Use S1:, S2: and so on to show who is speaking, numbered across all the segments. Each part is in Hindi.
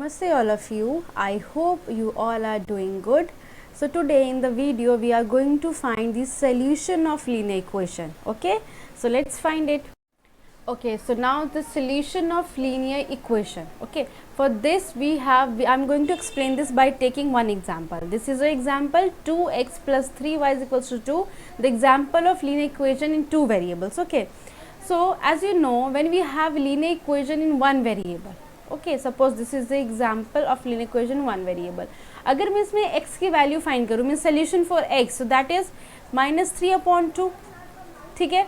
S1: Namaste all of you. I hope you all are doing good. So today in the video we are going to find the solution of linear equation. Okay, so let's find it. Okay, so now the solution of linear equation. Okay, for this I'm going to explain this by taking one example. This is an example 2x plus 3y is equals to 2, the example of linear equation in two variables. Okay, so as you know, when we have linear equation in one variable, okay, suppose this is the example of linear equation one variable. अगर मैं इसमें x की वैल्यू फाइंड करूँ, मैं solution for x, so that is -3/2. ठीक है,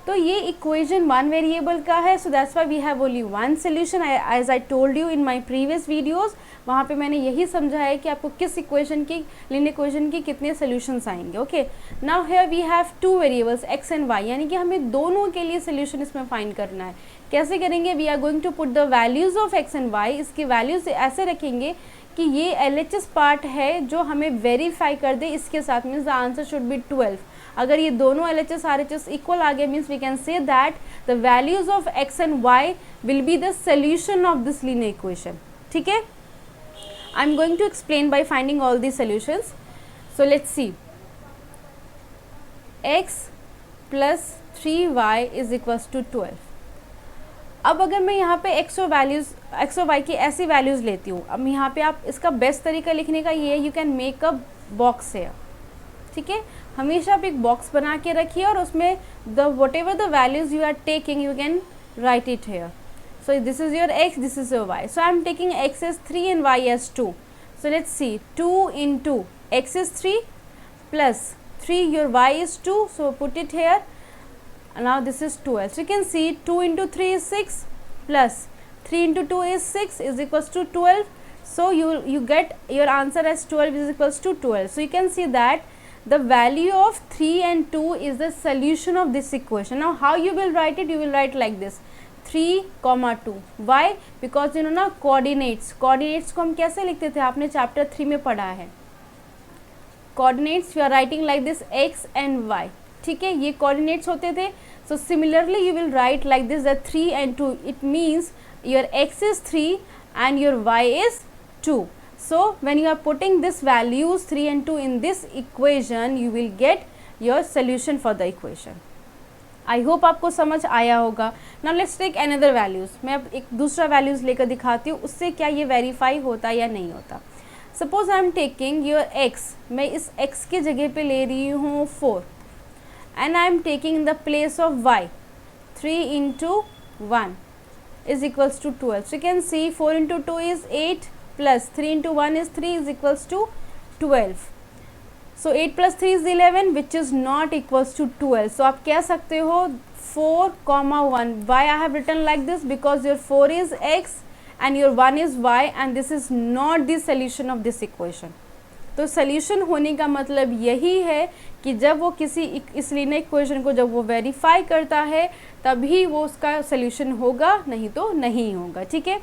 S1: तो ये इक्वेशन वन वेरिएबल का है, so that's why we have only one solution. As I told you in my previous videos, वहाँ पे मैंने यही समझा है कि आपको किस इक्वेशन की, लिनियर इक्वेशन की कितने सोल्यूशंस आएंगे. Okay, now here we have two variables x and y, यानी कि हमें दोनों के लिए सोल्यूशन इसमें फाइंड करना है. कैसे करेंगे? We are going to put the values of x and y. इसकी वैल्यूज ऐसे रखेंगे कि ये LHS पार्ट है जो हमें वेरीफाई कर दे इसके साथ, means the answer should be 12. अगर ये दोनों LHS RHS इक्वल आ गए, means we can say that the values of x and y will be the solution of this linear equation. ठीक है, I am going to explain by finding all the solutions. So let's see, x plus 3y is equals to 12. अब अगर मैं यहाँ पे x और y की ऐसी वैल्यूज़ लेती हूँ, अब यहाँ पे आप इसका बेस्ट तरीका लिखने का ये है, you can make a box है. ठीक है, हमेशा आप एक बॉक्स बना के रखिए और उसमें the whatever the values you are taking you can write it here. So this is your x, this is your y. So I am taking x as 3 and y as 2. So let's see, 2 into x is 3 plus 3 your y is 2, so put it here. Now this is 12. So you can see 2 into 3 is 6 plus 3 into 2 is 6 is equals to 12. So you get your answer as 12 is equals to 12. So you can see that the value of 3 and 2 is the solution of this equation. Now how you will write it? You will write like this, 3, 2. Why? Because you know ना coordinates को हम कैसे लिखते थे, आपने चैप्टर 3 में पढ़ा है. Coordinates you are writing like this, x and y. ठीक है, ये कोऑर्डिनेट्स होते थे. So similarly you will write like this, that 3 and 2, it means your x is 3 and your y is 2. So when you are putting this values 3 and 2 in this equation, you will get your solution for the equation. I hope आपको समझ आया होगा. Now let's take another values. मैं अब एक दूसरा वैल्यूज़ लेकर दिखाती हूँ, उससे क्या ये वेरीफाई होता या नहीं होता. Suppose I am taking your x, मैं इस x की जगह पे ले रही हूँ 4, and I am taking in the place of y 3 into 1 is equals to 12. So you can see 4 into 2 is 8 plus 3 into 1 is 3 is equals to 12. So 8 plus 3 is 11 which is not equals to 12. So आप कह सकते हो 4, 1. Why I have written like this? Because your 4 is x and your 1 is y and this is not the solution of this equation. तो सोल्यूशन होने का मतलब यही है कि जब वो किसी इस लिनियर इक्वेशन को जब वो वेरीफाई करता है तभी वो उसका सोल्यूशन होगा, नहीं तो नहीं होगा. ठीक है,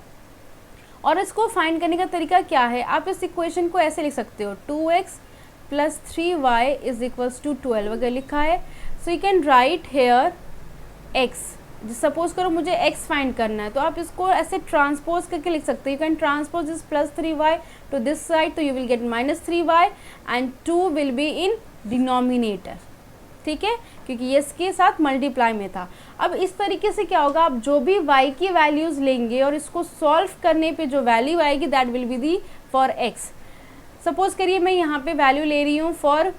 S1: और इसको फाइंड करने का तरीका क्या है? आप इस इक्वेशन को ऐसे लिख सकते हो, 2x plus 3y is equals to 12 अगर लिखा है. So you can write here x. Suppose करो मुझे x फाइंड करना है, तो आप इसको ऐसे ट्रांसपोज करके लिख सकते हो. You can transpose this plus 3y to this side, तो you will get -3y and 2 will be in denominator. ठीक है, क्योंकि ये इसके साथ मल्टीप्लाई में था. अब इस तरीके से क्या होगा, आप जो भी y की वैल्यूज़ लेंगे और इसको सॉल्व करने पे जो वैल्यू आएगी that will be the for x. Suppose करिए मैं यहाँ पे वैल्यू ले रही हूँ फॉर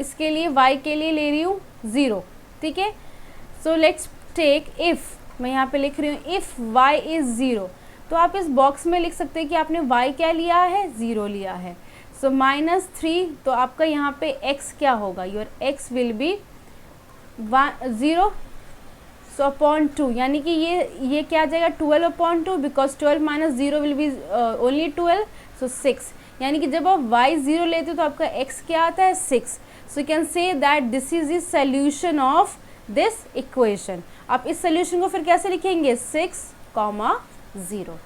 S1: इसके लिए y के लिए ले रही हूँ 0. ठीक है, सो लेट्स टेक इफ़, मैं यहाँ पे लिख रही हूँ इफ़ y इज़ 0. तो आप इस बॉक्स में लिख सकते हैं कि आपने y क्या लिया है, 0 लिया है. सो -3, तो आपका यहाँ पे x क्या होगा, your x will be 0 so upon 2, यानी कि ये क्या आ जाएगा 12/2, because 12 minus 0 will be only 12, सो 6. यानी कि जब आप y 0 लेते हो तो आपका x क्या आता है, 6. सो you can say that this is the solution of this equation. आप इस सोल्यूशन को फिर कैसे लिखेंगे, 6, 0.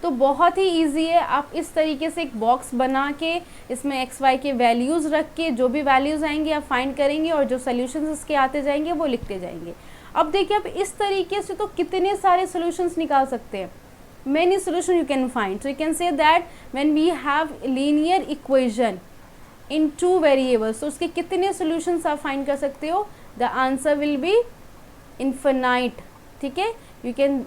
S1: तो बहुत ही इजी है. आप इस तरीके से एक बॉक्स बना के इसमें x y के वैल्यूज़ रख के जो भी वैल्यूज़ आएंगे आप फाइंड करेंगे और जो सोल्यूशंस इसके आते जाएंगे वो लिखते जाएंगे. अब देखिए, आप इस तरीके से तो कितने सारे सोल्यूशंस निकाल सकते हैं. many solution you can find. So you can say that when we have linear equation in two variables, so उसके कितने solutions आप find कर सकते हो? The answer will be infinite. ठीक है,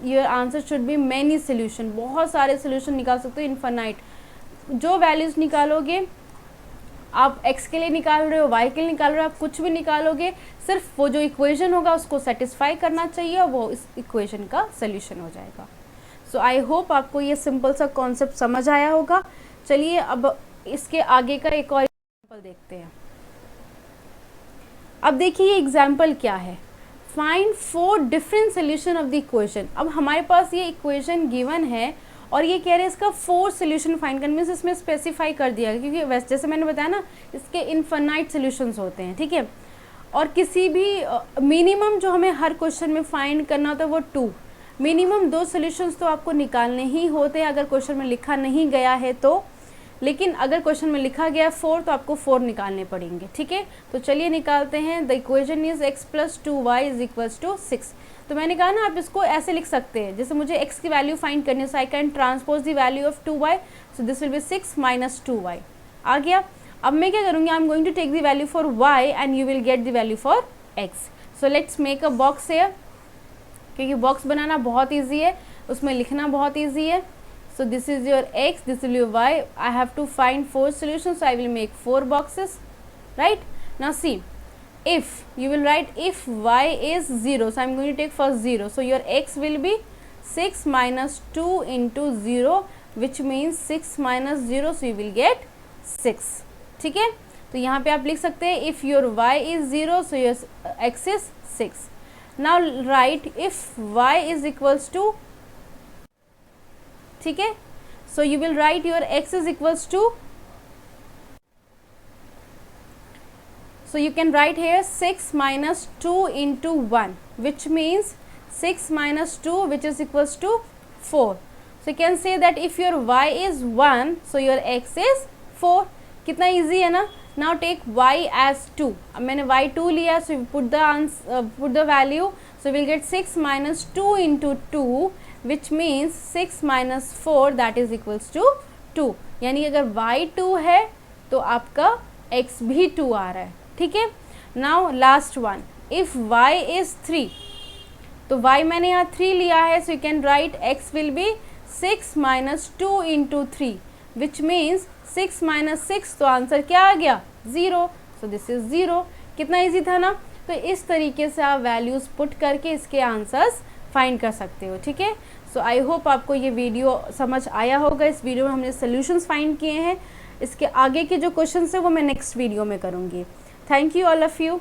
S1: your answer should be many solution, बहुत सारे solution निकाल सकते हो infinite. जो values निकालोगे आप x के लिए निकाल रहे हो, y के लिए निकाल रहे हो, आप कुछ भी निकालोगे, सिर्फ वो जो इक्वेशन होगा उसको सेटिस्फाई करना चाहिए और वो इस इक्वेशन का सोल्यूशन हो जाएगा. सो आई होप आपको ये सिंपल सा कॉन्सेप्ट समझ आया होगा. चलिए अब इसके आगे का एक और एग्जाम्पल देखते हैं. अब देखिए ये एग्जाम्पल क्या है. Find 4 different solution of the equation. अब हमारे पास ये इक्वेशन गिवन है और ये कह रहे हैं इसका 4 सोल्यूशन फाइंड करने में, इसमें स्पेसिफाई कर दिया है क्योंकि वैसे जैसे मैंने बताया ना इसके इनफाइनाइट सोल्यूशंस होते हैं. ठीक है, और किसी भी मिनिमम जो हमें हर क्वेश्चन में फाइंड करना होता है वो 2, मिनिमम 2 सोल्यूशंस तो आपको निकालने ही होते हैं अगर क्वेश्चन में लिखा नहीं गया है तो. लेकिन अगर क्वेश्चन में लिखा गया 4 तो आपको 4 निकालने पड़ेंगे. ठीक है, तो चलिए निकालते हैं. The equation is x + 2y = 6. तो मैंने कहा ना आप इसको ऐसे लिख सकते हैं, जैसे मुझे x की वैल्यू फाइंड करनी है, so I can transpose the value of 2y, so this will be 6 - 2y. आ गया. अब मैं क्या करूँगी, I am going to take the value for y and you will get the value for x. So let's make a box here, क्योंकि बॉक्स बनाना बहुत ईजी है, उसमें लिखना बहुत ईजी है. So this is your x, this will be your y. I have to find 4 solutions, so I will make 4 boxes, right? Now see, if you will write if y is 0, so I am going to take first 0. So your x will be 6 - 2 into 0, which means 6 - 0, so you will get 6. ठीक है, तो यहाँ पे आप लिख सकते हैं if your y is 0, so your x is 6. Now write if y is equals to, ठीक है, so you will write your x is equals to, so you can write here 6 - 2 into 1, which means 6 - 2, which is equals to 4. So you can say that if your y is 1, so your x is 4. कितना easy है ना. Now take y as 2. अब मैंने y 2 लिया, so you put the value, so we will get 6 - 2 into 2, which means 6 - 4, that is equals to 2. यानी अगर y 2 है तो आपका x भी 2 आ रहा है. ठीक है, now last one, if y is 3, तो y मैंने यहाँ 3 लिया है, so you can write x will be 6 - 2 into 3, which means 6 - 6, तो आंसर क्या आ गया 0. so this is 0. कितना इजी था ना. तो इस तरीके से आप वैल्यूज़ पुट करके इसके आंसर्स फाइंड कर सकते हो. ठीक है, सो आई होप आपको ये वीडियो समझ आया होगा. इस वीडियो में हमने सोल्यूशंस फाइंड किए हैं. इसके आगे के जो क्वेश्चंस है वो मैं नेक्स्ट वीडियो में करूँगी. Thank you all of you.